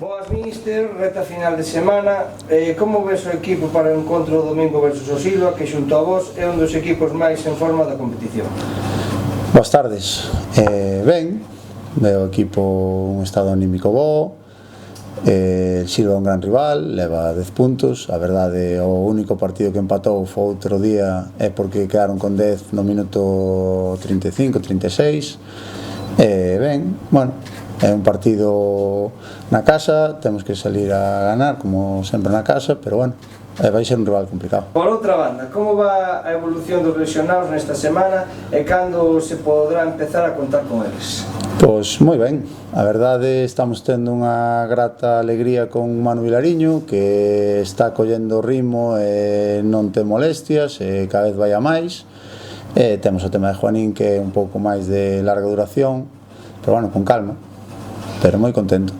Boas, míster, reta final de semana. Como ves o equipo para o encontro do domingo versus o Silva, que xunto a vos é un dos equipos máis en forma da competición? Boas tardes. Ben, veo o equipo un estado anímico bo. Silva é un gran rival, leva 10 puntos. A verdade, o único partido que empatou foi outro día é porque quedaron con 10 no minuto 35, 36. Ben, bueno, é un partido na casa, temos que salir a ganar como sempre na casa, pero bueno, vai ser un rival complicado. Por outra banda, como va a evolución dos lesionados nesta semana e cando se podrá empezar a contar con eles? Pois moi ben, a verdade estamos tendo unha grata alegría con Manu Vilariño, que está collendo ritmo e non ten molestias e cada vez vai a máis. Temos o tema de Juanín, que é un pouco máis de larga duración, pero bueno, con calma, pero moi contento.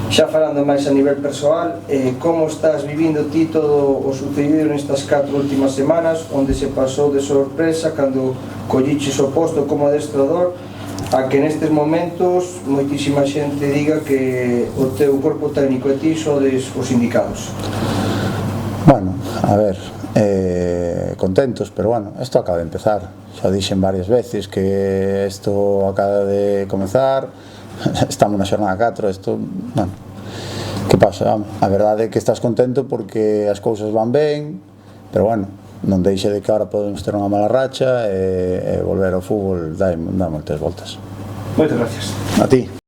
Xa falando máis a nivel persoal, como estás vivindo ti todo o sucedido nestas 4 últimas semanas, onde se pasou de sorpresa cando colliches o posto como adestrador, a que nestes momentos moitísima xente diga que o teu corpo técnico e ti sodes os indicados? Bueno, a ver, contentos, pero bueno, isto acaba de empezar. Xa dixen varias veces que isto acaba de comezar, estamos na xornada 4, isto, bueno, que pasa? A verdade é que estás contento porque as cousas van ben, pero bueno, non deixe de que agora podemos ter unha mala racha e volver ao fútbol dá moitas voltas. Moitas gracias. A ti.